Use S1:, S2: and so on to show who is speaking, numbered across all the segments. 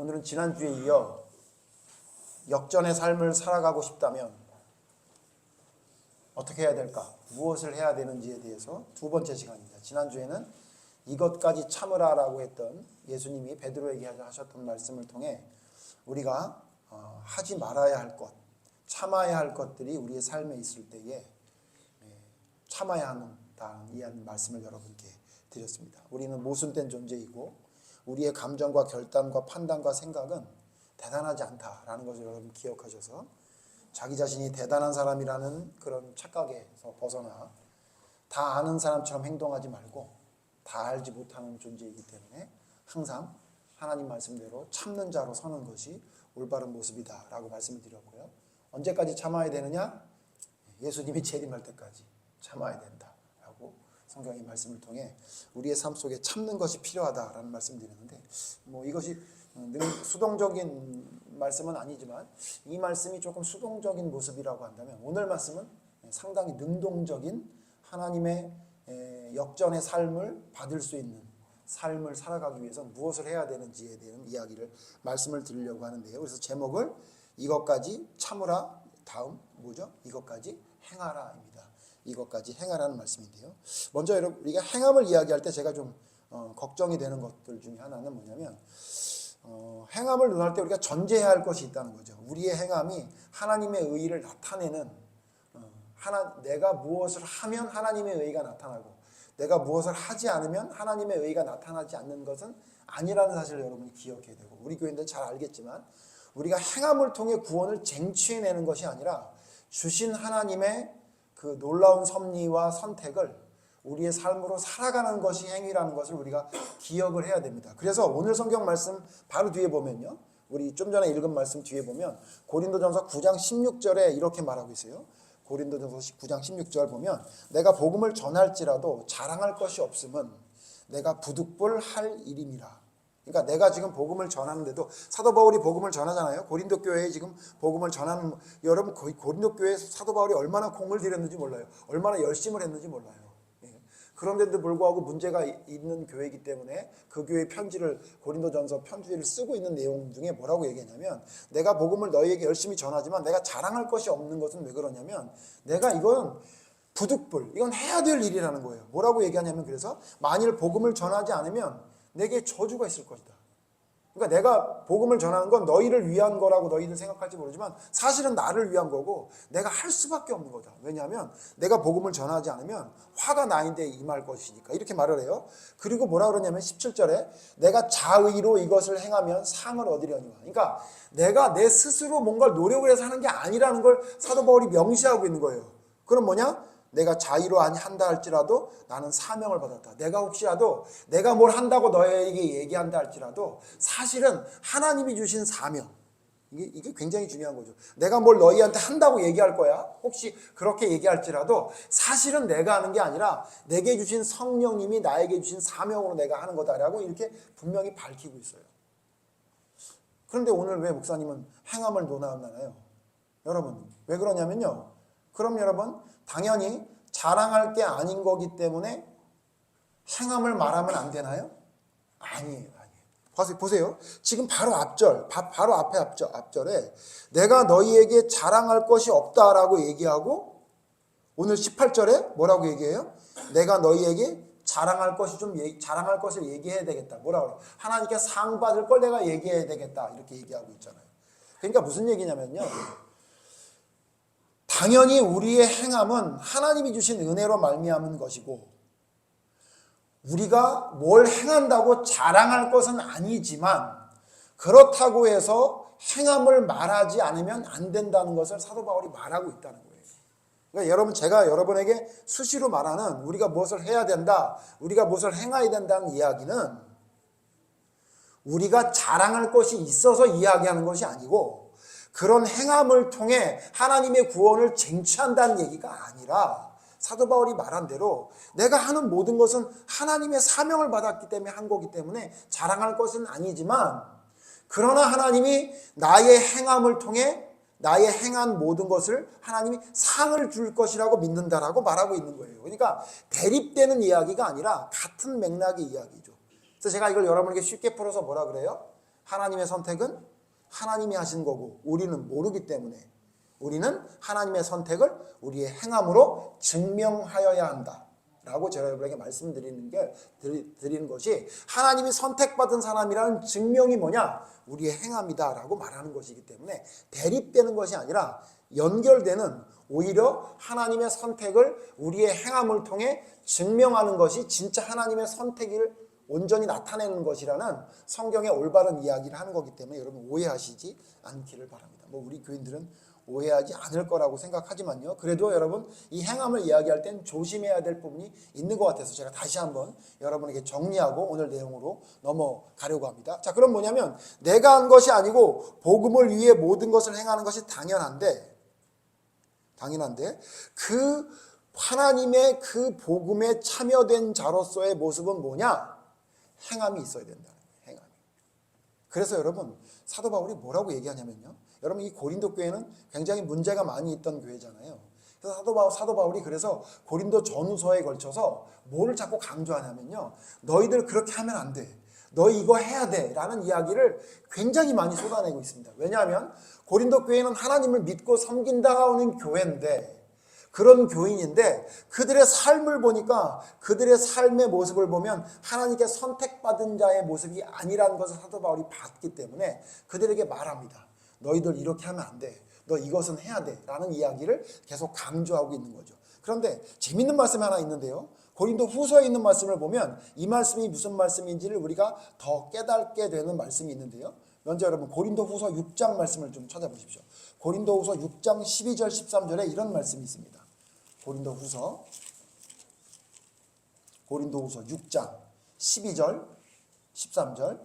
S1: 오늘은 지난주에 이어 역전의 삶을 살아가고 싶다면 어떻게 해야 될까? 무엇을 해야 되는지에 대해서 두 번째 시간입니다. 지난주에는 이것까지 참으라라고 했던 예수님이 베드로에게 하셨던 말씀을 통해 우리가 하지 말아야 할 것, 참아야 할 것들이 우리의 삶에 있을 때에 참아야 한다는 말씀을 여러분께 드렸습니다. 우리는 모순된 존재이고 우리의 감정과 결단과 판단과 생각은 대단하지 않다라는 것을 여러분 기억하셔서 자기 자신이 대단한 사람이라는 그런 착각에서 벗어나 다 아는 사람처럼 행동하지 말고 다 알지 못하는 존재이기 때문에 항상 하나님 말씀대로 참는 자로 서는 것이 올바른 모습이다라고 말씀을 드렸고요. 언제까지 참아야 되느냐? 예수님이 재림할 때까지 참아야 된다라고 성경의 말씀을 통해 우리의 삶 속에 참는 것이 필요하다라는 말씀을 드렸는데 이것이 수동적인 말씀은 아니지만 이 말씀이 조금 수동적인 모습이라고 한다면 오늘 말씀은 상당히 능동적인 하나님의 역전의 삶을 받을 수 있는 삶을 살아가기 위해서 무엇을 해야 되는지에 대한 이야기를 말씀을 드리려고 하는데요. 그래서 제목을 이것까지 참으라, 다음 뭐죠? 이것까지 행하라입니다. 이것까지 행하라는 말씀인데요. 먼저 여러분 우리가 행함을 이야기할 때 제가 좀 걱정이 되는 것들 중에 하나는 뭐냐면 행함을 논할 때 우리가 전제해야 할 것이 있다는 거죠. 우리의 행함이 하나님의 의의를 나타내는 내가 무엇을 하면 하나님의 의의가 나타나고 내가 무엇을 하지 않으면 하나님의 의의가 나타나지 않는 것은 아니라는 사실을 여러분이 기억해야 되고 우리 교인들 잘 알겠지만 우리가 행함을 통해 구원을 쟁취해내는 것이 아니라 주신 하나님의 그 놀라운 섭리와 선택을 우리의 삶으로 살아가는 것이 행위라는 것을 우리가 기억을 해야 됩니다. 그래서 오늘 성경 말씀 바로 뒤에 보면요. 우리 좀 전에 읽은 말씀 뒤에 보면 고린도전서 9장 16절에 이렇게 말하고 있어요. 고린도전서 9장 16절 보면 내가 복음을 전할지라도 자랑할 것이 없음은 내가 부득불 할 일임이라. 그러니까 내가 지금 복음을 전하는데도 사도 바울이 복음을 전하잖아요. 고린도 교회에 지금 복음을 전하는 여러분 고린도 교회에 사도 바울이 얼마나 공을 들였는지 몰라요. 얼마나 열심을 했는지 몰라요. 그런데도 불구하고 문제가 있는 교회이기 때문에 그 교회 편지를 고린도전서 편지를 쓰고 있는 내용 중에 뭐라고 얘기하냐면 내가 복음을 너희에게 열심히 전하지만 내가 자랑할 것이 없는 것은 왜 그러냐면 내가 이건 부득불 이건 해야 될 일이라는 거예요. 뭐라고 얘기하냐면 그래서 만일 복음을 전하지 않으면 내게 저주가 있을 것이다. 그러니까 내가 복음을 전하는 건 너희를 위한 거라고 너희들 생각할지 모르지만 사실은 나를 위한 거고 내가 할 수밖에 없는 거다. 왜냐하면 내가 복음을 전하지 않으면 화가 나인데 임할 것이니까 이렇게 말을 해요. 그리고 뭐라 그러냐면 17절에 내가 자의로 이것을 행하면 상을 얻으려니와. 그러니까 내가 내 스스로 뭔가를 노력을 해서 하는 게 아니라는 걸 사도 바울이 명시하고 있는 거예요. 그럼 뭐냐? 내가 자의로 한다 할지라도 나는 사명을 받았다. 내가 혹시라도 내가 뭘 한다고 너에게 얘기한다 할지라도 사실은 하나님이 주신 사명. 이게 굉장히 중요한 거죠. 내가 뭘 너희한테 한다고 얘기할 거야. 혹시 그렇게 얘기할지라도 사실은 내가 하는 게 아니라 내게 주신 성령님이 나에게 주신 사명으로 내가 하는 거다라고 이렇게 분명히 밝히고 있어요. 그런데 오늘 왜 목사님은 행함을 논하나요? 여러분 왜 그러냐면요. 그럼 여러분 당연히 자랑할 게 아닌 거기 때문에 행함을 말하면 안 되나요? 아니에요. 보세요. 지금 바로 앞절, 바로 앞에 앞절에 내가 너희에게 자랑할 것이 없다라고 얘기하고 오늘 18절에 뭐라고 얘기해요? 내가 너희에게 자랑할 것을 얘기해야 되겠다. 뭐라고 그래요? 하나님께 상 받을 걸 내가 얘기해야 되겠다. 이렇게 얘기하고 있잖아요. 그러니까 무슨 얘기냐면요. 당연히 우리의 행함은 하나님이 주신 은혜로 말미암은 것이고 우리가 뭘 행한다고 자랑할 것은 아니지만 그렇다고 해서 행함을 말하지 않으면 안 된다는 것을 사도 바울이 말하고 있다는 거예요. 그러니까 제가 여러분에게 수시로 말하는 우리가 무엇을 해야 된다, 우리가 무엇을 행해야 된다는 이야기는 우리가 자랑할 것이 있어서 이야기하는 것이 아니고 그런 행함을 통해 하나님의 구원을 쟁취한다는 얘기가 아니라 사도 바울이 말한 대로 내가 하는 모든 것은 하나님의 사명을 받았기 때문에 한 거기 때문에 자랑할 것은 아니지만 그러나 하나님이 나의 행함을 통해 나의 행한 모든 것을 하나님이 상을 줄 것이라고 믿는다라고 말하고 있는 거예요. 그러니까 대립되는 이야기가 아니라 같은 맥락의 이야기죠. 그래서 제가 이걸 여러분에게 쉽게 풀어서 뭐라 그래요? 하나님의 선택은 하나님이 하신 거고 우리는 모르기 때문에 우리는 하나님의 선택을 우리의 행함으로 증명하여야 한다 라고 제가 여러분에게 드리는 것이 하나님이 선택받은 사람이라는 증명이 뭐냐? 우리의 행함이다 라고 말하는 것이기 때문에 대립되는 것이 아니라 연결되는, 오히려 하나님의 선택을 우리의 행함을 통해 증명하는 것이 진짜 하나님의 선택을 온전히 나타내는 것이라는 성경의 올바른 이야기를 하는 거기 때문에 여러분 오해하시지 않기를 바랍니다. 우리 교인들은 오해하지 않을 거라고 생각하지만요. 그래도 여러분 이 행함을 이야기할 땐 조심해야 될 부분이 있는 것 같아서 제가 다시 한번 여러분에게 정리하고 오늘 내용으로 넘어가려고 합니다. 자, 그럼 뭐냐면 내가 한 것이 아니고 복음을 위해 모든 것을 행하는 것이 당연한데 그 하나님의 그 복음에 참여된 자로서의 모습은 뭐냐? 행함이 있어야 된다는 거예요. 행함이. 그래서 여러분 사도 바울이 뭐라고 얘기하냐면요. 여러분 이 고린도 교회는 굉장히 문제가 많이 있던 교회잖아요. 그래서 사도 바울이 그래서 고린도 전후서에 걸쳐서 뭐를 자꾸 강조하냐면요. 너희들 그렇게 하면 안 돼. 너희 이거 해야 돼. 라는 이야기를 굉장히 많이 쏟아내고 있습니다. 왜냐하면 고린도 교회는 하나님을 믿고 섬긴다는 교회인데 그런 교인인데 그들의 삶을 보니까 그들의 삶의 모습을 보면 하나님께 선택받은 자의 모습이 아니라는 것을 사도 바울이 봤기 때문에 그들에게 말합니다. 너희들 이렇게 하면 안 돼. 너 이것은 해야 돼. 라는 이야기를 계속 강조하고 있는 거죠. 그런데 재밌는 말씀이 하나 있는데요. 고린도 후서에 있는 말씀을 보면 이 말씀이 무슨 말씀인지를 우리가 더 깨닫게 되는 말씀이 있는데요. 먼저 여러분 고린도 후서 6장 말씀을 좀 찾아보십시오. 고린도 후서 6장 12절 13절에 이런 말씀이 있습니다. 고린도 후서 6장 12절 13절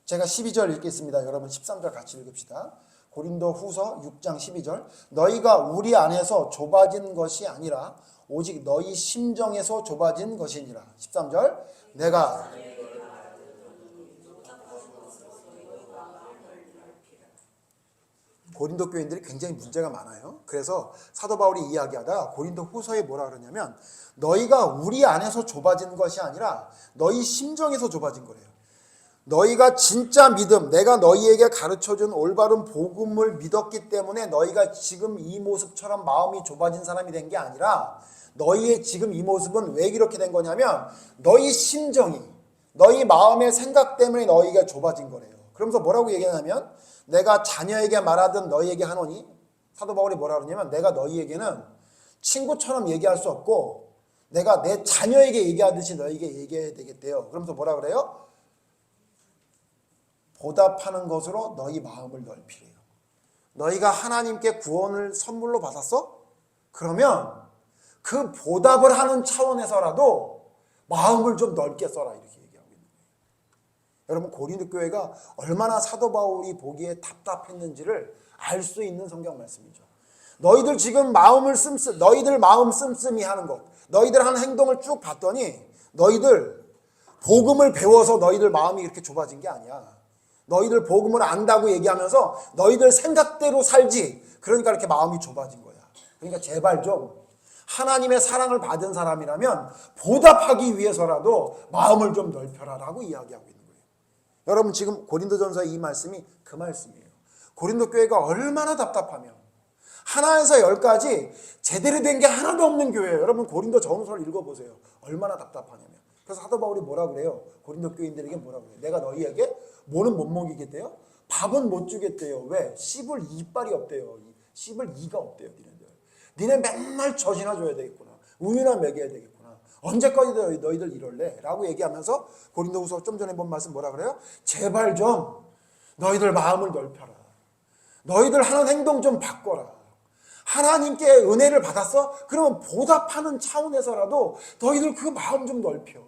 S1: 제가 12절 읽겠습니다. 여러분 13절 같이 읽읍시다. 고린도 후서 6장 12절 너희가 우리 안에서 좁아진 것이 아니라 오직 너희 심정에서 좁아진 것이니라. 13절 내가 고린도 교인들이 굉장히 문제가 많아요. 그래서 사도 바울이 이야기하다가 고린도 후서에 뭐라 그러냐면 너희가 우리 안에서 좁아진 것이 아니라 너희 심정에서 좁아진 거래요. 너희가 진짜 믿음, 내가 너희에게 가르쳐준 올바른 복음을 믿었기 때문에 너희가 지금 이 모습처럼 마음이 좁아진 사람이 된 게 아니라 너희의 지금 이 모습은 왜 이렇게 된 거냐면 너희 심정이, 너희 마음의 생각 때문에 너희가 좁아진 거래요. 그러면서 뭐라고 얘기하냐면 내가 자녀에게 말하든 너희에게 하노니 사도 바울이 뭐라 그러냐면 내가 너희에게는 친구처럼 얘기할 수 없고 내가 내 자녀에게 얘기하듯이 너희에게 얘기해야 되겠대요. 그러면서 뭐라 그래요? 보답하는 것으로 너희 마음을 넓히래요. 너희가 하나님께 구원을 선물로 받았어? 그러면 그 보답을 하는 차원에서라도 마음을 좀 넓게 써라 이렇게 얘기하고 있는 거예요. 여러분 고린도 교회가 얼마나 사도 바울이 보기에 답답했는지를 알 수 있는 성경 말씀이죠. 너희들 지금 너희들 마음 씀씀이 하는 것, 너희들 하는 행동을 쭉 봤더니 너희들 복음을 배워서 너희들 마음이 이렇게 좁아진 게 아니야. 너희들 복음을 안다고 얘기하면서 너희들 생각대로 살지. 그러니까 이렇게 마음이 좁아진 거야. 그러니까 제발 좀 하나님의 사랑을 받은 사람이라면 보답하기 위해서라도 마음을 좀 넓혀라라고 이야기하고 있는 거예요. 여러분 지금 고린도전서의 이 말씀이 그 말씀이에요. 고린도 교회가 얼마나 답답하면 하나에서 열까지 제대로 된 게 하나도 없는 교회예요. 여러분 고린도 전서를 읽어보세요. 얼마나 답답하냐면. 그래서 사도 바울이 뭐라 그래요? 고린도 교인들에게 뭐라 그래요? 내가 너희에게 뭐는 못 먹이겠대요? 밥은 못 주겠대요. 왜? 씹을 이빨이 없대요. 씹을 이가 없대요. 니네 맨날 젖이나 줘야 되겠구나. 우유나 먹여야 되겠구나. 언제까지 너희들 이럴래? 라고 얘기하면서 고린도후서 좀 전에 본 말씀 뭐라 그래요? 제발 좀 너희들 마음을 넓혀라. 너희들 하는 행동 좀 바꿔라. 하나님께 은혜를 받았어? 그러면 보답하는 차원에서라도 너희들 그 마음 좀 넓혀.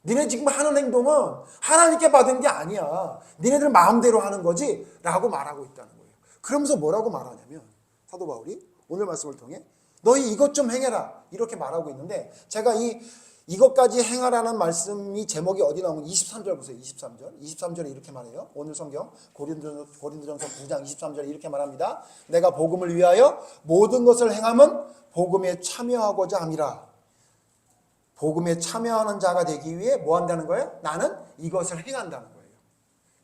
S1: 니네 지금 하는 행동은 하나님께 받은 게 아니야. 니네들 마음대로 하는 거지? 라고 말하고 있다는 거예요. 그러면서 뭐라고 말하냐면 사도 바울이 오늘 말씀을 통해 너희 이것 좀 행해라 이렇게 말하고 있는데 제가 이것까지 행하라는 말씀이 제목이 어디 나오면 23절 보세요. 23절에 이렇게 말해요. 오늘 성경 고린도전서 9장 23절에 이렇게 말합니다. 내가 복음을 위하여 모든 것을 행함은 복음에 참여하고자 함이라. 복음에 참여하는 자가 되기 위해 뭐 한다는 거예요? 나는 이것을 행한다는 거예요.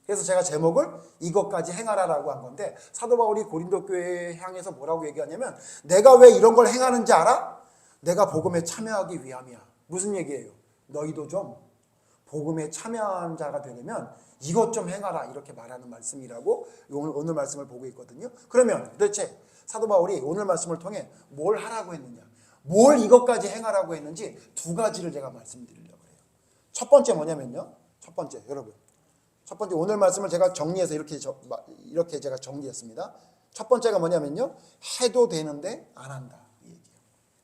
S1: 그래서 제가 제목을 이것까지 행하라라고 한 건데, 사도 바울이 고린도 교회에 향해서 뭐라고 얘기하냐면, 내가 왜 이런 걸 행하는지 알아? 내가 복음에 참여하기 위함이야. 무슨 얘기예요? 너희도 좀 복음에 참여한 자가 되려면 이것 좀 행하라, 이렇게 말하는 말씀이라고 오늘 말씀을 보고 있거든요. 그러면 도대체 사도 바울이 오늘 말씀을 통해 뭘 하라고 했느냐, 뭘 이것까지 행하라고 했는지 두 가지를 제가 말씀드리려고 해요. 첫 번째 뭐냐면요, 첫 번째 여러분, 첫 번째 오늘 말씀을 제가 정리해서 이렇게 제가 정리했습니다. 첫 번째가 뭐냐면요, 해도 되는데 안 한다, 이 얘기예요.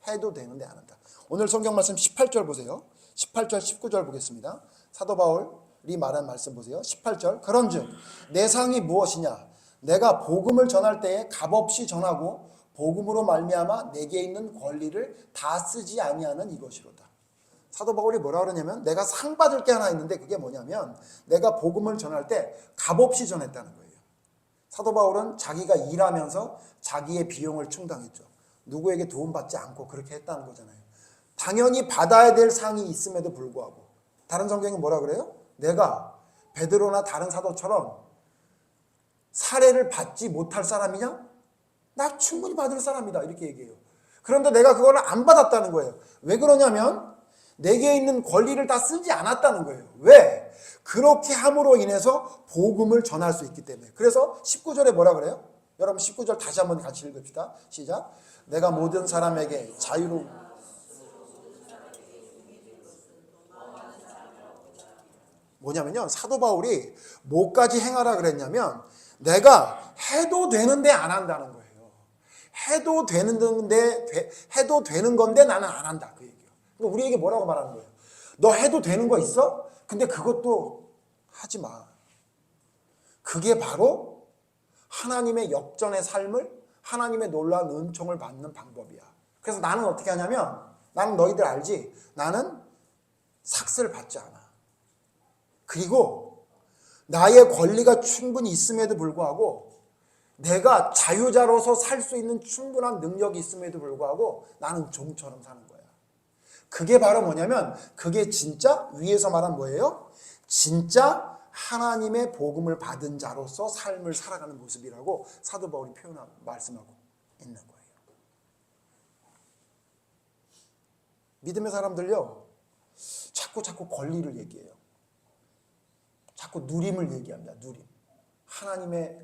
S1: 해도 되는데 안 한다. 오늘 성경 말씀 18절 보세요. 18절 19절 보겠습니다. 사도 바울이 말한 말씀 보세요. 18절, 그런즉 내 상이 무엇이냐, 내가 복음을 전할 때에 값없이 전하고 복음으로 말미암아 내게 있는 권리를 다 쓰지 아니하는 이것이로다. 사도 바울이 뭐라 그러냐면, 내가 상 받을 게 하나 있는데 그게 뭐냐면, 내가 복음을 전할 때 값없이 전했다는 거예요. 사도 바울은 자기가 일하면서 자기의 비용을 충당했죠. 누구에게 도움받지 않고 그렇게 했다는 거잖아요. 당연히 받아야 될 상이 있음에도 불구하고, 다른 성경이 뭐라 그래요? 내가 베드로나 다른 사도처럼 사례를 받지 못할 사람이냐? 나 충분히 받을 사람이다, 이렇게 얘기해요. 그런데 내가 그걸 안 받았다는 거예요. 왜 그러냐면 내게 있는 권리를 다 쓰지 않았다는 거예요. 왜? 그렇게 함으로 인해서 복음을 전할 수 있기 때문에. 그래서 19절에 뭐라 그래요? 여러분 19절 다시 한번 같이 읽읍시다. 시작. 내가 모든 사람에게 자유로, 뭐냐면요, 사도 바울이 뭐까지 행하라 그랬냐면, 내가 해도 되는데 안 한다는 거예요. 해도 되는 건데 나는 안 한다, 그 얘기예요. 그러니까 우리에게 뭐라고 말하는 거예요? 너 해도 되는 거 있어? 근데 그것도 하지 마. 그게 바로 하나님의 역전의 삶을, 하나님의 놀라운 은총을 받는 방법이야. 그래서 나는 어떻게 하냐면, 나는 너희들 알지? 나는 삭스를 받지 않아. 그리고 나의 권리가 충분히 있음에도 불구하고, 내가 자유자로서 살 수 있는 충분한 능력이 있음에도 불구하고 나는 종처럼 사는 거야. 그게 바로 뭐냐면, 그게 진짜 위에서 말한 뭐예요? 진짜 하나님의 복음을 받은 자로서 삶을 살아가는 모습이라고 사도 바울이 말씀하고 있는 거예요. 믿음의 사람들요, 자꾸 권리를 얘기해요. 자꾸 누림을 얘기합니다. 누림. 하나님의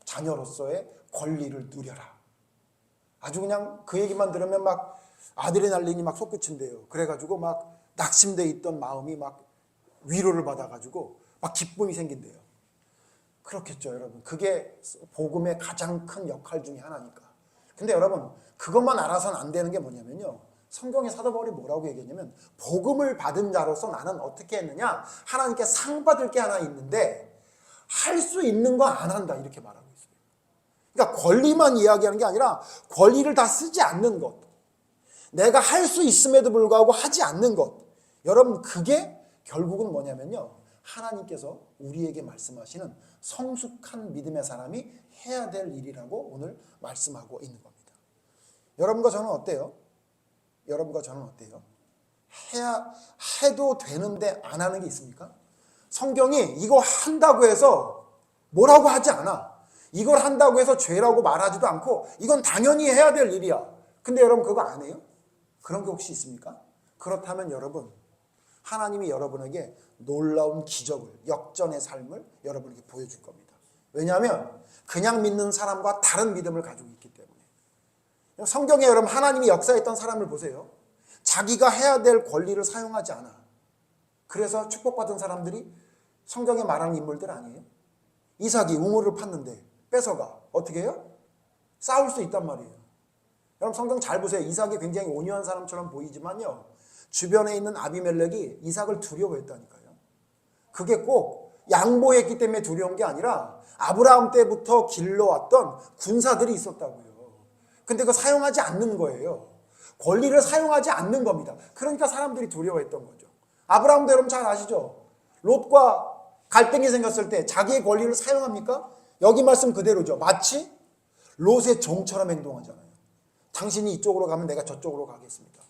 S1: 자녀로서의 권리를 누려라. 아주 그냥 그 얘기만 들으면 막 아드레날린이 막 솟구친대요. 그래가지고 막 낙심돼 있던 마음이 막 위로를 받아가지고 막 기쁨이 생긴대요. 그렇겠죠, 여러분. 그게 복음의 가장 큰 역할 중에 하나니까. 근데 여러분, 그것만 알아서는 안 되는 게 뭐냐면요, 성경의 사도 바울이 뭐라고 얘기했냐면, 복음을 받은 자로서 나는 어떻게 했느냐, 하나님께 상 받을 게 하나 있는데 할 수 있는 거 안 한다, 이렇게 말하고 있어요. 그러니까 권리만 이야기하는 게 아니라 권리를 다 쓰지 않는 것, 내가 할 수 있음에도 불구하고 하지 않는 것. 여러분, 그게 결국은 뭐냐면요, 하나님께서 우리에게 말씀하시는 성숙한 믿음의 사람이 해야 될 일이라고 오늘 말씀하고 있는 겁니다. 여러분과 저는 어때요? 여러분과 저는 어때요? 해도 되는데 안 하는 게 있습니까? 성경이 이거 한다고 해서 뭐라고 하지 않아. 이걸 한다고 해서 죄라고 말하지도 않고, 이건 당연히 해야 될 일이야. 근데 여러분 그거 안 해요? 그런 게 혹시 있습니까? 그렇다면 여러분, 하나님이 여러분에게 놀라운 기적을, 역전의 삶을 여러분에게 보여줄 겁니다. 왜냐하면 그냥 믿는 사람과 다른 믿음을 가지고 있기 때문에. 성경에 여러분 하나님이 역사했던 사람을 보세요. 자기가 해야 될 권리를 사용하지 않아. 그래서 축복받은 사람들이 성경에 말하는 인물들 아니에요? 이삭이 우물을 팠는데 뺏어가. 어떻게 해요? 싸울 수 있단 말이에요. 여러분 성경 잘 보세요. 이삭이 굉장히 온유한 사람처럼 보이지만요, 주변에 있는 아비멜렉이 이삭을 두려워했다니까요. 그게 꼭 양보했기 때문에 두려운 게 아니라 아브라함 때부터 길러왔던 군사들이 있었다고요. 근데 그거 사용하지 않는 거예요. 권리를 사용하지 않는 겁니다. 그러니까 사람들이 두려워했던 거죠. 아브라함도 여러분 잘 아시죠? 롯과 갈등이 생겼을 때 자기의 권리를 사용합니까? 여기 말씀 그대로죠. 마치 롯의 종처럼 행동하잖아요. 당신이 이쪽으로 가면 내가 저쪽으로 가겠습니다.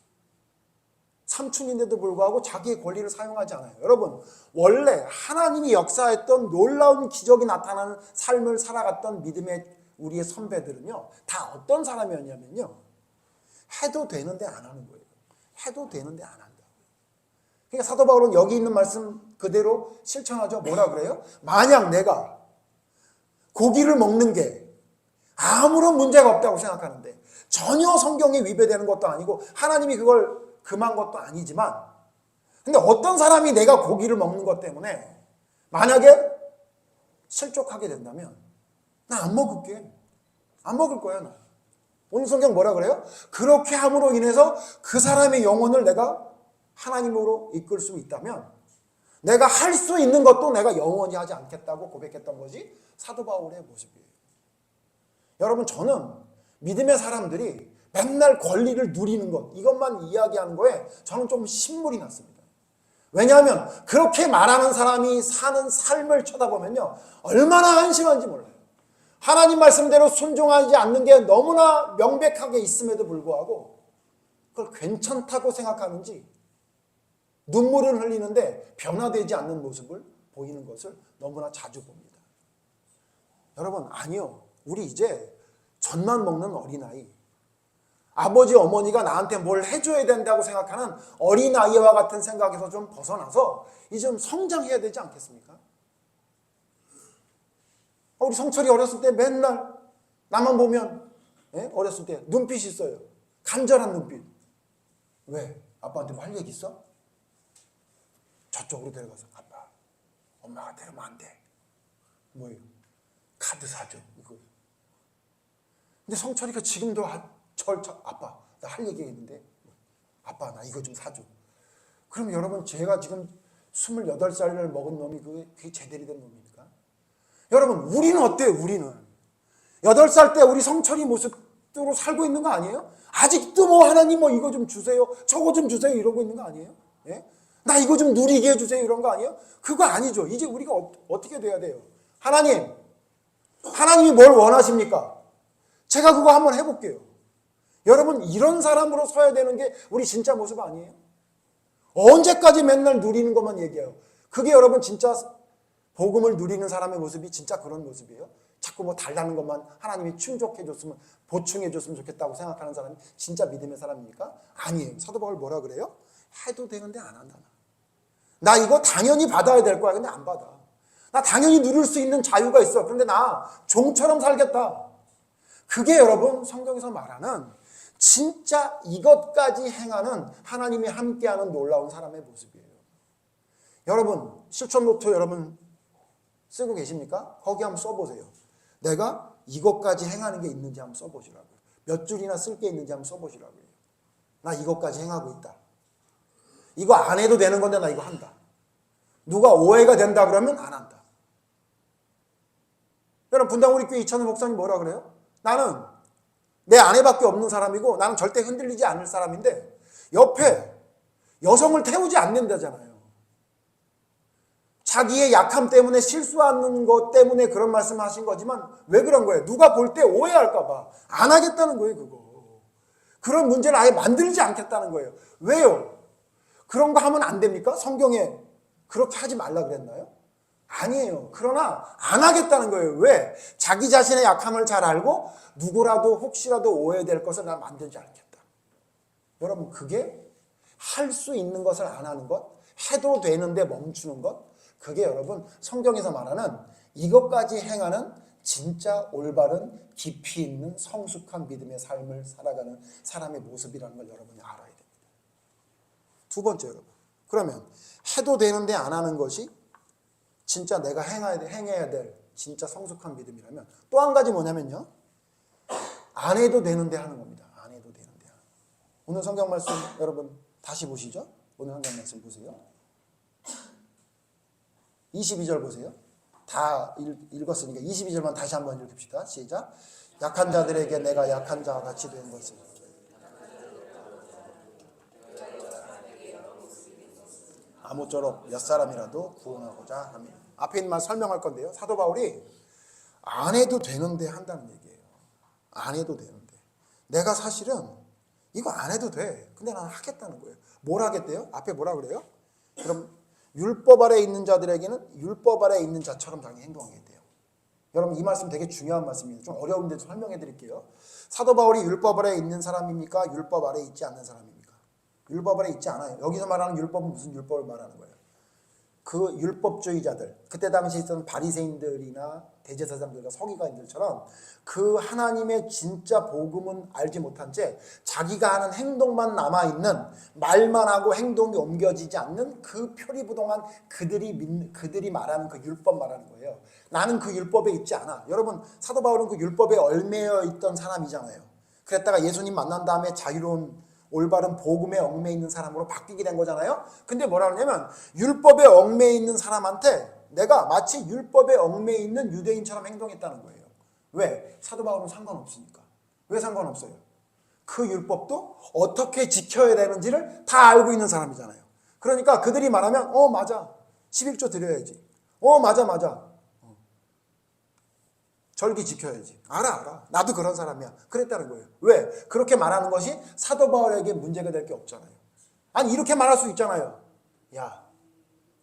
S1: 삼촌인데도 불구하고 자기의 권리를 사용하지 않아요. 여러분, 원래 하나님이 역사했던 놀라운 기적이 나타나는 삶을 살아갔던 믿음의 우리의 선배들은요, 다 어떤 사람이었냐면요, 해도 되는데 안 하는 거예요. 해도 되는데 안 한다. 그러니까 사도 바울은 여기 있는 말씀 그대로 실천하죠. 뭐라 그래요? 만약 내가 고기를 먹는 게 아무런 문제가 없다고 생각하는데 전혀 성경에 위배되는 것도 아니고 하나님이 그걸 금한 것도 아니지만, 근데 어떤 사람이 내가 고기를 먹는 것 때문에 만약에 실족하게 된다면 나 안 먹을게. 안 먹을 거야, 나. 오늘 성경 뭐라 그래요? 그렇게 함으로 인해서 그 사람의 영혼을 내가 하나님으로 이끌 수 있다면 내가 할 수 있는 것도 내가 영원히 하지 않겠다고 고백했던 것이 사도 바울의 모습이에요. 여러분, 저는 믿음의 사람들이 맨날 권리를 누리는 것, 이것만 이야기하는 거에 저는 좀 신물이 났습니다. 왜냐하면 그렇게 말하는 사람이 사는 삶을 쳐다보면요, 얼마나 한심한지 몰라요. 하나님 말씀대로 순종하지 않는 게 너무나 명백하게 있음에도 불구하고 그걸 괜찮다고 생각하는지 눈물을 흘리는데 변화되지 않는 모습을 보이는 것을 너무나 자주 봅니다. 여러분, 아니요. 우리 이제 젖만 먹는 어린아이, 아버지 어머니가 나한테 뭘 해줘야 된다고 생각하는 어린아이와 같은 생각에서 좀 벗어나서 이제 좀 성장해야 되지 않겠습니까? 우리 성철이 어렸을 때 맨날 나만 보면, 어렸을 때 눈빛이 있어요. 간절한 눈빛. 왜? 아빠한테 뭐 할 얘기 있어? 저쪽으로 데려가서 아빠, 엄마가 데려면 안 돼. 뭐예요? 카드 사줘. 이거. 근데 성철이가 지금도 아빠, 나 할 얘기 있는데 아빠, 나 이거 좀 사줘. 그럼 여러분, 제가 지금 28살을 먹은 놈이 그게 제대로 된 놈입니까? 여러분, 우리는 어때요? 우리는 8살 때 우리 성철이 모습으로 살고 있는 거 아니에요? 아직도 뭐 하나님 뭐 이거 좀 주세요, 저거 좀 주세요 이러고 있는 거 아니에요? 예? 나 이거 좀 누리게 해주세요 이런 거 아니에요? 그거 아니죠. 이제 우리가 어떻게 돼야 돼요? 하나님이 뭘 원하십니까? 제가 그거 한번 해볼게요. 여러분, 이런 사람으로 서야 되는 게 우리 진짜 모습 아니에요? 언제까지 맨날 누리는 것만 얘기해요? 그게 여러분 진짜 복음을 누리는 사람의 모습이 진짜 그런 모습이에요? 자꾸 뭐 달라는 것만 하나님이 충족해줬으면, 보충해줬으면 좋겠다고 생각하는 사람이 진짜 믿음의 사람입니까? 아니에요. 사도 바울 뭐라 그래요? 해도 되는데 안 한다. 나 이거 당연히 받아야 될 거야. 근데 안 받아. 나 당연히 누릴 수 있는 자유가 있어. 그런데 나 종처럼 살겠다. 그게 여러분 성경에서 말하는 진짜 이것까지 행하는 하나님이 함께하는 놀라운 사람의 모습이에요. 여러분, 실천 노트 여러분 쓰고 계십니까? 거기 한번 써보세요. 내가 이것까지 행하는 게 있는지 한번 써보시라고요. 몇 줄이나 쓸 게 있는지 한번 써보시라고요. 나 이것까지 행하고 있다. 이거 안 해도 되는 건데 나 이거 한다. 누가 오해가 된다 그러면 안 한다. 여러분, 분당우리교회 이찬우 목사님 뭐라 그래요? 나는 내 아내밖에 없는 사람이고 나는 절대 흔들리지 않을 사람인데 옆에 여성을 태우지 않는다잖아요. 자기의 약함 때문에 실수하는 것 때문에 그런 말씀하신 거지만 왜 그런 거예요? 누가 볼 때 오해할까 봐 안 하겠다는 거예요. 그런 문제를 아예 만들지 않겠다는 거예요. 왜요? 그런 거 하면 안 됩니까? 성경에 그렇게 하지 말라 그랬나요? 아니에요. 그러나 안 하겠다는 거예요. 왜? 자기 자신의 약함을 잘 알고 누구라도 혹시라도 오해될 것을 난 만들지 않겠다. 여러분, 그게 할 수 있는 것을 안 하는 것, 해도 되는데 멈추는 것, 그게 여러분 성경에서 말하는 이것까지 행하는 진짜 올바른 깊이 있는 성숙한 믿음의 삶을 살아가는 사람의 모습이라는 걸 여러분이 알아야 됩니다. 두 번째, 여러분, 그러면 해도 되는데 안 하는 것이 진짜 내가 행해야 될 진짜 성숙한 믿음이라면 또 한 가지 뭐냐면요, 안 해도 되는데 하는 겁니다. 안 해도 되는데 하는. 오늘 성경 말씀 여러분 다시 보시죠. 오늘 성경 말씀 보세요. 22절 보세요. 다 읽었으니까 22절만 다시 한번 읽읍시다. 시작. 약한 자들에게 내가 약한 자와 같이 된 것을. 아무쪼록 몇 사람이라도 구원하고자 합니다. 앞에 있는 말 설명할 건데요. 사도 바울이 안 해도 되는데 한다는 얘기예요. 안 해도 되는데. 내가 사실은 이거 안 해도 돼. 근데 나는 하겠다는 거예요. 뭘 하겠대요? 앞에 뭐라 그래요? 그럼 율법 아래에 있는 자들에게는 율법 아래에 있는 자처럼 당연히 행동하겠대요. 여러분 이 말씀 되게 중요한 말씀입니다. 좀 어려운데 설명해 드릴게요. 사도 바울이 율법 아래에 있는 사람입니까? 율법 아래에 있지 않는 사람입니까? 율법 아래에 있지 않아요. 여기서 말하는 율법은 무슨 율법을 말하는 거예요? 그 율법주의자들, 그때 당시 있던 바리새인들이나 대제사장들과 서기관들처럼 그 하나님의 진짜 복음은 알지 못한 채 자기가 하는 행동만 남아있는, 말만 하고 행동이 옮겨지지 않는 그 표리부동한 그들이 말하는 그 율법 말하는 거예요. 나는 그 율법에 있지 않아. 여러분 사도 바울은 그 율법에 얽매여 있던 사람이잖아요. 그랬다가 예수님 만난 다음에 자유로운 올바른 복음에 얽매여 있는 사람으로 바뀌게 된 거잖아요. 근데 뭐라 그러냐면 율법에 얽매여 있는 사람한테 내가 마치 율법에 얽매여 있는 유대인처럼 행동했다는 거예요. 왜? 사도 바울은 상관없으니까. 왜 상관없어요? 그 율법도 어떻게 지켜야 되는지를 다 알고 있는 사람이잖아요. 그러니까 그들이 말하면 맞아. 11조 드려야지. 맞아. 절기 지켜야지. 알아. 나도 그런 사람이야. 그랬다는 거예요. 왜? 그렇게 말하는 것이 사도 바울에게 문제가 될 게 없잖아요. 아니 이렇게 말할 수 있잖아요. 야,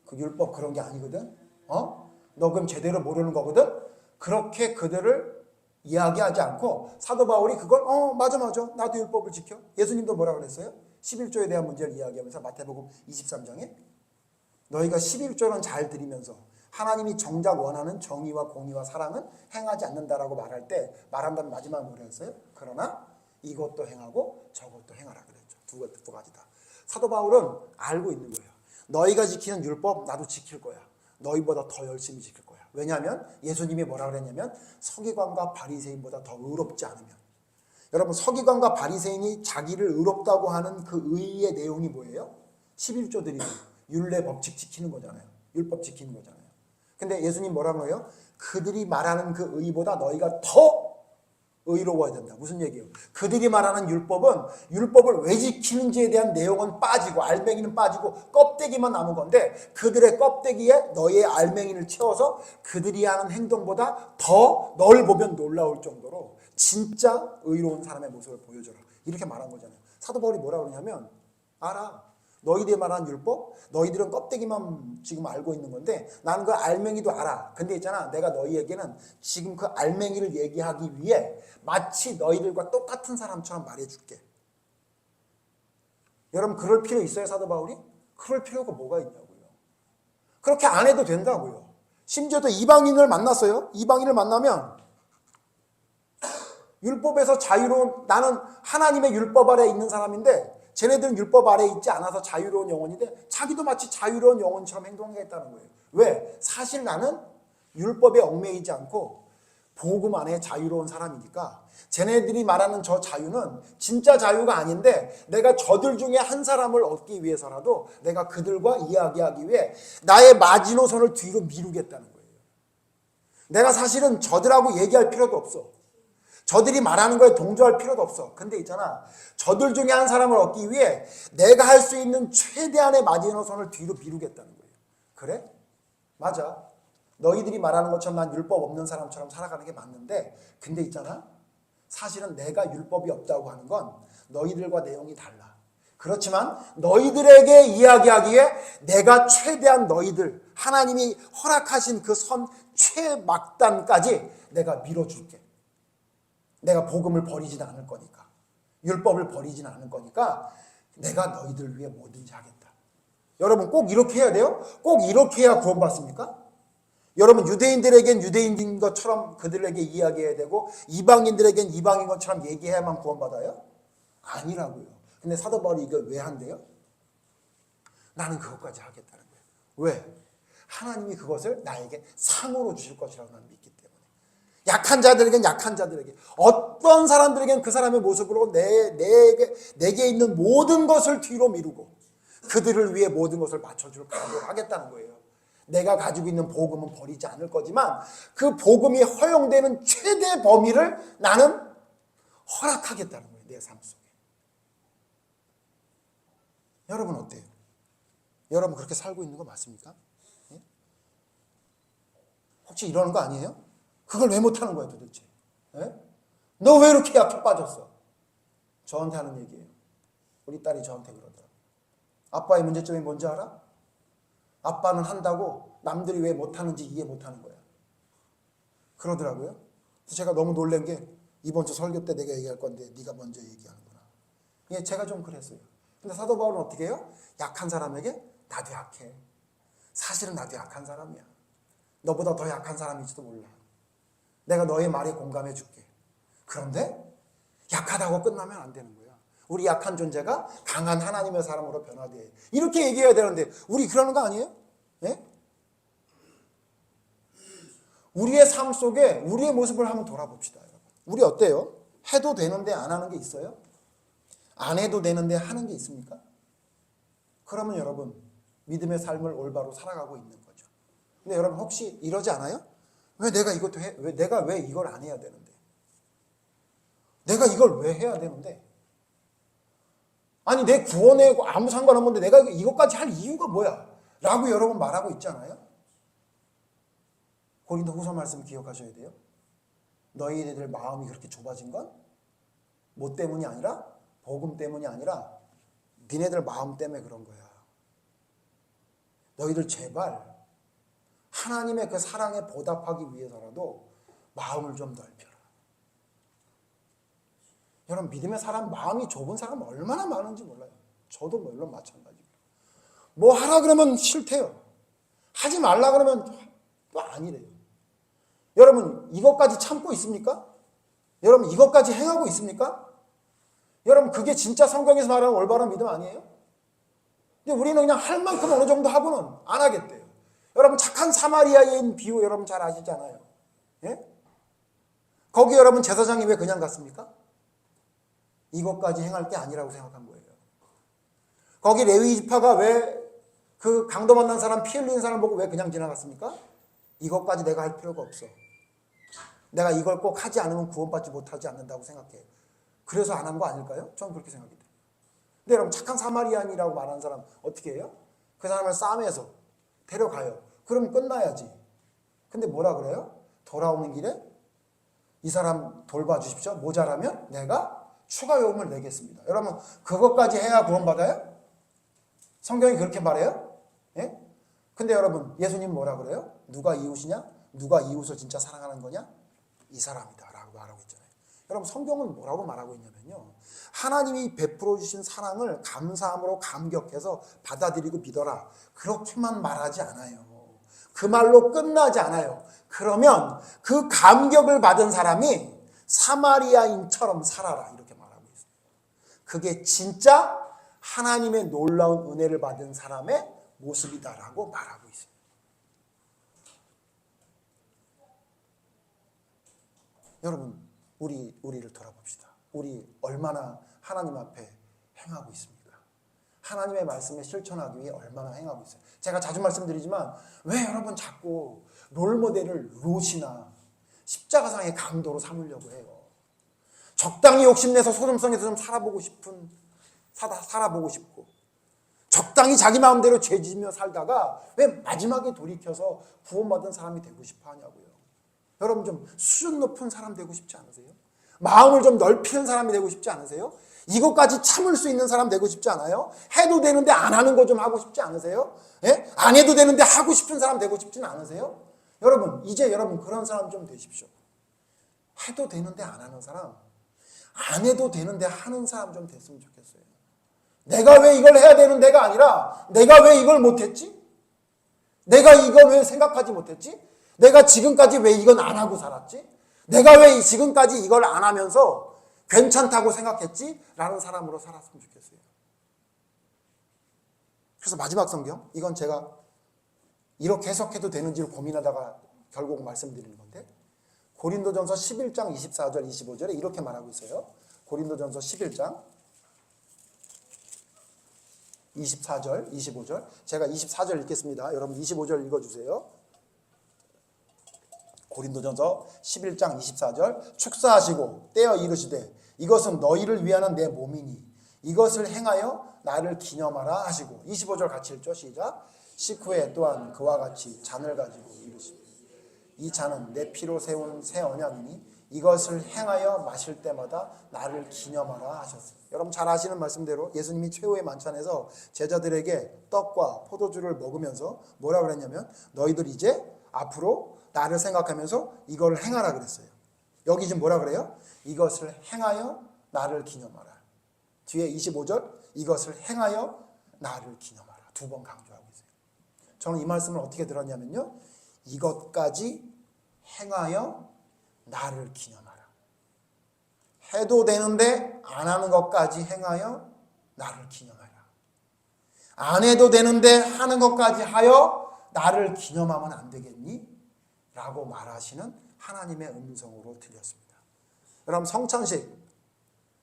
S1: 그 율법 그런 게 아니거든. 너 그럼 제대로 모르는 거거든. 그렇게 그들을 이야기하지 않고 사도 바울이 그걸 맞아. 나도 율법을 지켜. 예수님도 뭐라 그랬어요? 11조에 대한 문제를 이야기하면서 마태복음 23장에 너희가 11조는 잘 들으면서 하나님이 정작 원하는 정의와 공의와 사랑은 행하지 않는다라고 말한다면 마지막에 뭐라 했어요? 그러나 이것도 행하고 저것도 행하라 그랬죠. 두 가지다. 사도 바울은 알고 있는 거예요. 너희가 지키는 율법 나도 지킬 거야. 너희보다 더 열심히 지킬 거야. 왜냐하면 예수님이 뭐라 그랬냐면 서기관과 바리새인보다 더 의롭지 않으면. 여러분 서기관과 바리새인이 자기를 의롭다고 하는 그 의의 내용이 뭐예요? 11조 드리는 율례 법칙 지키는 거잖아요. 율법 지키는 거잖아요. 근데 예수님 뭐라고 해요? 그들이 말하는 그 의보다 너희가 더 의로워야 된다. 무슨 얘기예요? 그들이 말하는 율법을 왜 지키는지에 대한 내용은 빠지고 알맹이는 빠지고 껍데기만 남은 건데 그들의 껍데기에 너희의 알맹이를 채워서 그들이 하는 행동보다 더 널 보면 놀라울 정도로 진짜 의로운 사람의 모습을 보여줘라. 이렇게 말한 거잖아요. 사도 바울이 뭐라고 그러냐면 알아. 너희들이 말하는 율법, 너희들은 껍데기만 지금 알고 있는 건데 나는 그 알맹이도 알아. 근데 있잖아, 내가 너희에게는 지금 그 알맹이를 얘기하기 위해 마치 너희들과 똑같은 사람처럼 말해줄게. 여러분 그럴 필요 있어요, 사도 바울이? 그럴 필요가 뭐가 있냐고요. 그렇게 안 해도 된다고요. 심지어 또 이방인을 만났어요. 이방인을 만나면 율법에서 자유로운, 나는 하나님의 율법 아래에 있는 사람인데 쟤네들은 율법 아래에 있지 않아서 자유로운 영혼인데 자기도 마치 자유로운 영혼처럼 행동하겠다는 거예요. 왜? 사실 나는 율법에 얽매이지 않고 복음 안에 자유로운 사람이니까 쟤네들이 말하는 저 자유는 진짜 자유가 아닌데 내가 저들 중에 한 사람을 얻기 위해서라도 내가 그들과 이야기하기 위해 나의 마지노선을 뒤로 미루겠다는 거예요. 내가 사실은 저들하고 얘기할 필요도 없어. 저들이 말하는 거에 동조할 필요도 없어. 근데 있잖아, 저들 중에 한 사람을 얻기 위해 내가 할 수 있는 최대한의 마지노선을 뒤로 미루겠다는 거예요. 그래? 맞아. 너희들이 말하는 것처럼 난 율법 없는 사람처럼 살아가는 게 맞는데 근데 있잖아, 사실은 내가 율법이 없다고 하는 건 너희들과 내용이 달라. 그렇지만 너희들에게 이야기하기에 내가 최대한 너희들, 하나님이 허락하신 그 선 최막단까지 내가 밀어줄게. 내가 복음을 버리지는 않을 거니까, 율법을 버리지는 않을 거니까 내가 너희들 위해 뭐든지 하겠다. 여러분 꼭 이렇게 해야 돼요? 꼭 이렇게 해야 구원받습니까? 여러분 유대인들에겐 유대인인 것처럼 그들에게 이야기해야 되고 이방인들에겐 이방인 것처럼 얘기해야만 구원받아요? 아니라고요. 근데 사도 바울이 이걸 왜 한대요? 나는 그것까지 하겠다는 거예요. 왜? 하나님이 그것을 나에게 상으로 주실 것이라고 나는 믿기 때문에. 약한 자들에겐 약한 자들에게, 어떤 사람들에겐 그 사람의 모습으로 내게 있는 모든 것을 뒤로 미루고 그들을 위해 모든 것을 맞춰줄 각오를 하겠다는 거예요. 내가 가지고 있는 복음은 버리지 않을 거지만 그 복음이 허용되는 최대 범위를 나는 허락하겠다는 거예요. 내 삶 속에. 여러분 어때요? 여러분 그렇게 살고 있는 거 맞습니까? 예? 혹시 이러는 거 아니에요? 그걸 왜 못하는 거야 도대체? 예? 너 왜 이렇게 약해 빠졌어? 저한테 하는 얘기예요. 우리 딸이 저한테 그러더라고요. 아빠의 문제점이 뭔지 알아? 아빠는 한다고 남들이 왜 못하는지 이해 못하는 거야. 그러더라고요. 그래서 제가 너무 놀란 게 이번 주 설교 때 내가 얘기할 건데 네가 먼저 얘기하는구나. 예, 제가 좀 그랬어요. 근데 사도 바울은 어떻게 해요? 약한 사람에게 나도 약해. 사실은 나도 약한 사람이야. 너보다 더 약한 사람일지도 몰라. 내가 너의 말에 공감해 줄게. 그런데 약하다고 끝나면 안 되는 거야. 우리 약한 존재가 강한 하나님의 사람으로 변화돼. 이렇게 얘기해야 되는데 우리 그러는 거 아니에요? 예? 우리의 삶 속에 우리의 모습을 한번 돌아봅시다. 여러분. 우리 어때요? 해도 되는데 안 하는 게 있어요? 안 해도 되는데 하는 게 있습니까? 그러면 여러분 믿음의 삶을 올바로 살아가고 있는 거죠. 근데 여러분 혹시 이러지 않아요? 왜 내가 이것도 해? 내가 왜 이걸 안 해야 되는데? 내가 이걸 왜 해야 되는데? 아니 내 구원에 아무 상관없는데 내가 이것까지 할 이유가 뭐야? 라고 여러분 말하고 있잖아요. 고린도 후서 말씀 기억하셔야 돼요. 너희들 마음이 그렇게 좁아진 건 뭐 때문이 아니라 복음 때문이 아니라 니네들 마음 때문에 그런 거야. 너희들 제발 하나님의 그 사랑에 보답하기 위해서라도 마음을 좀 넓혀라. 여러분 믿음의 사람 마음이 좁은 사람 얼마나 많은지 몰라요. 저도 물론 마찬가지고. 뭐 하라 그러면 싫대요. 하지 말라 그러면 또 아니래요. 여러분 이것까지 참고 있습니까? 여러분 이것까지 행하고 있습니까? 여러분 그게 진짜 성경에서 말하는 올바른 믿음 아니에요? 근데 우리는 그냥 할 만큼 어느 정도 하고는 안 하겠대요. 여러분 착한 사마리아인 비유 여러분 잘 아시잖아요. 예? 거기 여러분 제사장이 왜 그냥 갔습니까? 이것까지 행할 게 아니라고 생각한 거예요. 거기 레위 지파가 왜 그 강도 만난 사람 피 흘리는 사람 보고 왜 그냥 지나갔습니까? 이것까지 내가 할 필요가 없어. 내가 이걸 꼭 하지 않으면 구원받지 못하지 않는다고 생각해. 그래서 안 한 거 아닐까요? 저는 그렇게 생각해요. 근데 여러분 착한 사마리안이라고 말하는 사람 어떻게 해요? 그 사람을 싸매서 데려가요. 그럼 끝나야지. 근데 뭐라 그래요? 돌아오는 길에 이 사람 돌봐주십시오. 모자라면 내가 추가 요금을 내겠습니다. 여러분 그것까지 해야 구원받아요? 성경이 그렇게 말해요? 예? 근데 여러분 예수님 뭐라 그래요? 누가 이웃이냐? 누가 이웃을 진짜 사랑하는 거냐? 이 사람이다 라고 말하고 있잖아요. 여러분 성경은 뭐라고 말하고 있냐면요. 하나님이 베풀어 주신 사랑을 감사함으로 감격해서 받아들이고 믿어라. 그렇게만 말하지 않아요. 그 말로 끝나지 않아요. 그러면 그 감격을 받은 사람이 사마리아인처럼 살아라 이렇게 말하고 있어요. 그게 진짜 하나님의 놀라운 은혜를 받은 사람의 모습이다라고 말하고 있어요. 여러분 우리를 돌아봅시다. 우리 얼마나 하나님 앞에 행하고 있습니까? 하나님의 말씀에 실천하기 위해 얼마나 행하고 있어요. 제가 자주 말씀드리지만 왜 여러분 자꾸 롤모델을 롯이나 십자가상의 강도로 삼으려고 해요. 적당히 욕심내서 소돔성에서 좀 살아보고 싶고 적당히 자기 마음대로 죄지며 살다가 왜 마지막에 돌이켜서 구원받은 사람이 되고 싶어 하냐고요. 여러분 좀 수준 높은 사람 되고 싶지 않으세요? 마음을 좀 넓히는 사람이 되고 싶지 않으세요? 이것까지 참을 수 있는 사람 되고 싶지 않아요? 해도 되는데 안 하는 거 좀 하고 싶지 않으세요? 예? 안 해도 되는데 하고 싶은 사람 되고 싶지는 않으세요? 여러분 이제 여러분 그런 사람 좀 되십시오. 해도 되는데 안 하는 사람, 안 해도 되는데 하는 사람 좀 됐으면 좋겠어요. 내가 왜 이걸 해야 되는 데가 아니라 내가 왜 이걸 못했지? 내가 이걸 왜 생각하지 못했지? 내가 지금까지 왜 이건 안 하고 살았지? 내가 왜 지금까지 이걸 안 하면서 괜찮다고 생각했지? 라는 사람으로 살았으면 좋겠어요. 그래서 마지막 성경, 이건 제가 이렇게 해석해도 되는지를 고민하다가 결국 말씀드리는 건데 고린도전서 11장 24절 25절에 이렇게 말하고 있어요. 고린도전서 11장 24절 25절 제가 24절 읽겠습니다. 여러분 25절 읽어주세요. 고린도전서 11장 24절 축사하시고 떼어 이르시되 이것은 너희를 위하는 내 몸이니 이것을 행하여 나를 기념하라 하시고 25절 같이 읽죠. 시작. 식후에 또한 그와 같이 잔을 가지고 이르시되 이 잔은 내 피로 세운 새 언약이니 이것을 행하여 마실 때마다 나를 기념하라 하셨어요. 여러분 잘 아시는 말씀대로 예수님이 최후의 만찬에서 제자들에게 떡과 포도주를 먹으면서 뭐라 그랬냐면 너희들 이제 앞으로 나를 생각하면서 이걸 행하라 그랬어요. 여기 지금 뭐라 그래요? 이것을 행하여 나를 기념하라. 뒤에 25절 이것을 행하여 나를 기념하라. 2번 강조하고 있어요. 저는 이 말씀을 어떻게 들었냐면요. 이것까지 행하여 나를 기념하라. 해도 되는데 안 하는 것까지 행하여 나를 기념하라. 안 해도 되는데 하는 것까지 하여 나를 기념하면 안 되겠니? 라고 말하시는 하나님의 음성으로 들렸습니다. 여러분 성찬식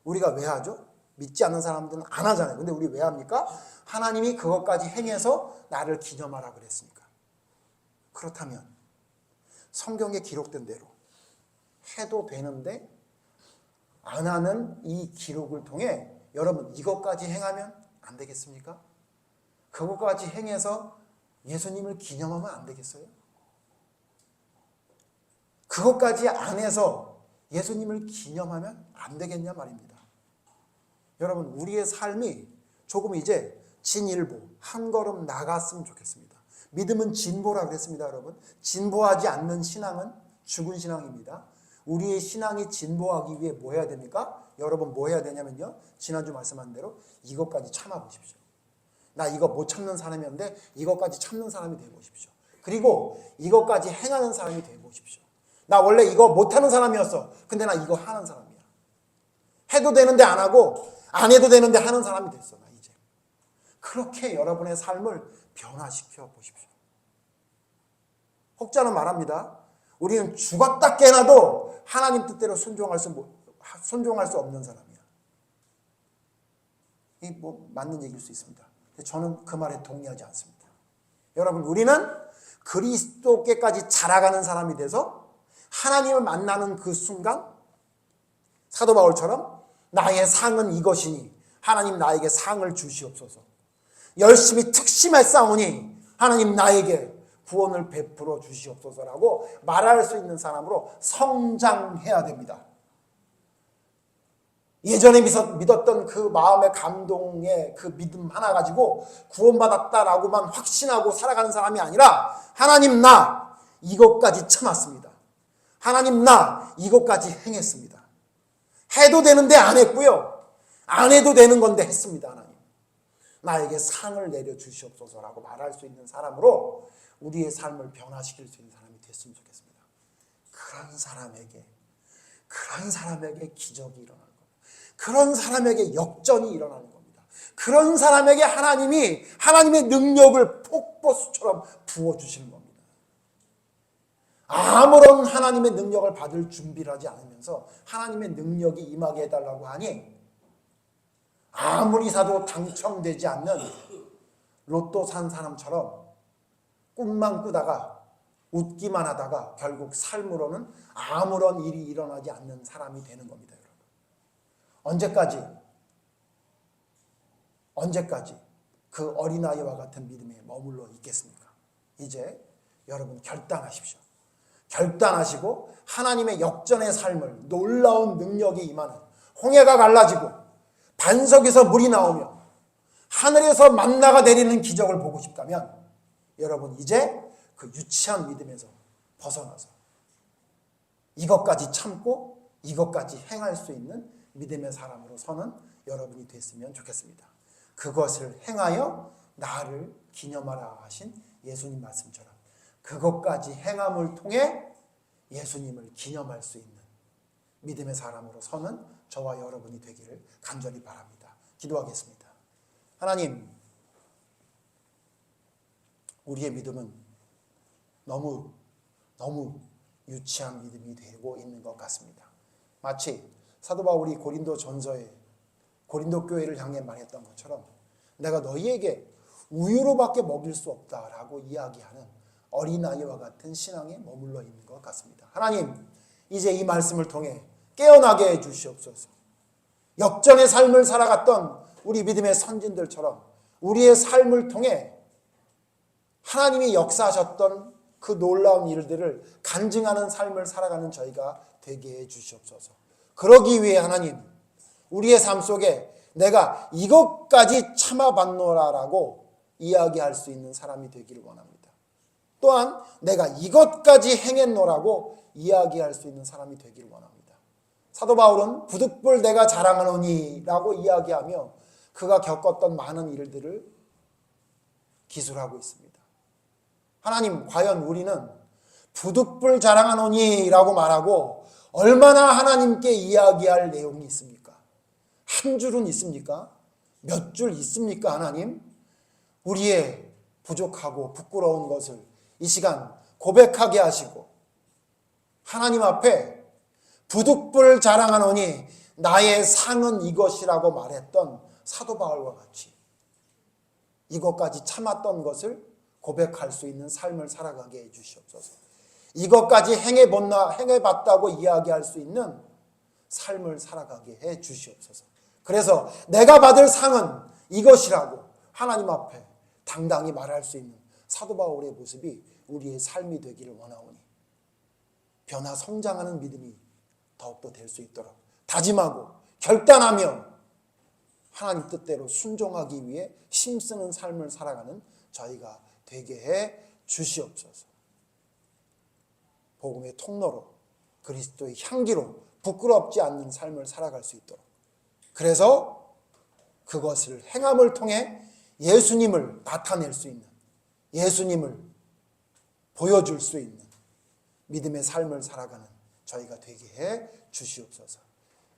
S1: 우리가 왜 하죠? 믿지 않는 사람들은 안 하잖아요. 근데 우리 왜 합니까? 하나님이 그것까지 행해서 나를 기념하라 그랬으니까. 그렇다면 성경에 기록된 대로 해도 되는데 안 하는 이 기록을 통해 여러분 이것까지 행하면 안 되겠습니까? 그것까지 행해서 예수님을 기념하면 안 되겠어요? 그것까지 안 해서 예수님을 기념하면 안 되겠냐 말입니다. 여러분 우리의 삶이 조금 이제 진일보 한 걸음 나갔으면 좋겠습니다. 믿음은 진보라 그랬습니다. 여러분 진보하지 않는 신앙은 죽은 신앙입니다. 우리의 신앙이 진보하기 위해 뭐 해야 됩니까? 여러분 뭐 해야 되냐면요. 지난주 말씀한 대로 이것까지 참아보십시오. 나 이거 못 참는 사람이었는데 이것까지 참는 사람이 되어보십시오. 그리고 이것까지 행하는 사람이 되어보십시오. 나 원래 이거 못하는 사람이었어. 근데 나 이거 하는 사람이야. 해도 되는데 안 하고 안 해도 되는데 하는 사람이 됐어. 나 이제. 그렇게 여러분의 삶을 변화시켜 보십시오. 혹자는 말합니다. 우리는 죽었다 깨나도 하나님 뜻대로 순종할 수 없는 사람이야. 이 뭐 맞는 얘기일 수 있습니다. 근데 저는 그 말에 동의하지 않습니다. 여러분 우리는 그리스도께까지 자라가는 사람이 돼서 하나님을 만나는 그 순간 사도 바울처럼 나의 상은 이것이니 하나님 나에게 상을 주시옵소서. 열심히 특심에 싸우니 하나님 나에게 구원을 베풀어 주시옵소서라고 말할 수 있는 사람으로 성장해야 됩니다. 예전에 믿었던 그 마음의 감동의 그 믿음 하나 가지고 구원받았다라고만 확신하고 살아가는 사람이 아니라 하나님 나 이것까지 참았습니다. 하나님 나 이것까지 행했습니다. 해도 되는데 안 했고요. 안 해도 되는 건데 했습니다. 하나님 나에게 상을 내려주시옵소서라고 말할 수 있는 사람으로 우리의 삶을 변화시킬 수 있는 사람이 됐으면 좋겠습니다. 그런 사람에게 기적이 일어나는 겁니다. 그런 사람에게 역전이 일어나는 겁니다. 그런 사람에게 하나님의 능력을 폭포수처럼 부어주시는 겁니다. 아무런 하나님의 능력을 받을 준비를 하지 않으면서 하나님의 능력이 임하게 해달라고 하니 아무리 사도 당첨되지 않는 로또 산 사람처럼 꿈만 꾸다가 웃기만 하다가 결국 삶으로는 아무런 일이 일어나지 않는 사람이 되는 겁니다. 여러분. 언제까지 그 어린아이와 같은 믿음에 머물러 있겠습니까? 이제 여러분 결단하십시오. 결단하시고 하나님의 역전의 삶을 놀라운 능력이 임하는 홍해가 갈라지고 반석에서 물이 나오며 하늘에서 만나가 내리는 기적을 보고 싶다면 여러분 이제 그 유치한 믿음에서 벗어나서 이것까지 참고 이것까지 행할 수 있는 믿음의 사람으로 서는 여러분이 됐으면 좋겠습니다. 그것을 행하여 나를 기념하라 하신 예수님 말씀처럼 그것까지 행함을 통해 예수님을 기념할 수 있는 믿음의 사람으로 서는 저와 여러분이 되기를 간절히 바랍니다. 기도하겠습니다. 하나님, 우리의 믿음은 너무 유치한 믿음이 되고 있는 것 같습니다. 마치 사도 바울이 고린도 전서에 고린도 교회를 향해 말했던 것처럼 내가 너희에게 우유로밖에 먹일 수 없다라고 이야기하는 어린아이와 같은 신앙에 머물러 있는 것 같습니다. 하나님, 이제 이 말씀을 통해 깨어나게 해 주시옵소서. 역전의 삶을 살아갔던 우리 믿음의 선진들처럼 우리의 삶을 통해 하나님이 역사하셨던 그 놀라운 일들을 간증하는 삶을 살아가는 저희가 되게 해 주시옵소서. 그러기 위해 하나님, 우리의 삶 속에 내가 이것까지 참아봤노라라고 이야기할 수 있는 사람이 되기를 원합니다. 또한 내가 이것까지 행했노라고 이야기할 수 있는 사람이 되기를 원합니다. 사도 바울은 부득불 내가 자랑하노니라고 이야기하며 그가 겪었던 많은 일들을 기술하고 있습니다. 하나님, 과연 우리는 부득불 자랑하노니라고 말하고 얼마나 하나님께 이야기할 내용이 있습니까? 한 줄은 있습니까? 몇 줄 있습니까, 하나님? 우리의 부족하고 부끄러운 것을 이 시간 고백하게 하시고 하나님 앞에 부득불 자랑하노니 나의 상은 이것이라고 말했던 사도 바울과 같이 이것까지 참았던 것을 고백할 수 있는 삶을 살아가게 해 주시옵소서. 이것까지 행해봤다고 이야기할 수 있는 삶을 살아가게 해 주시옵소서. 그래서 내가 받을 상은 이것이라고 하나님 앞에 당당히 말할 수 있는 사도 바울의 모습이 우리의 삶이 되기를 원하오니 변화 성장하는 믿음이 더욱더 될 수 있도록 다짐하고 결단하며 하나님 뜻대로 순종하기 위해 힘쓰는 삶을 살아가는 저희가 되게 해 주시옵소서. 복음의 통로로 그리스도의 향기로 부끄럽지 않는 삶을 살아갈 수 있도록, 그래서 그것을 행함을 통해 예수님을 나타낼 수 있는, 예수님을 보여줄 수 있는 믿음의 삶을 살아가는 저희가 되게 해 주시옵소서.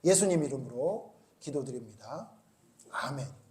S1: 예수님 이름으로 기도드립니다. 아멘.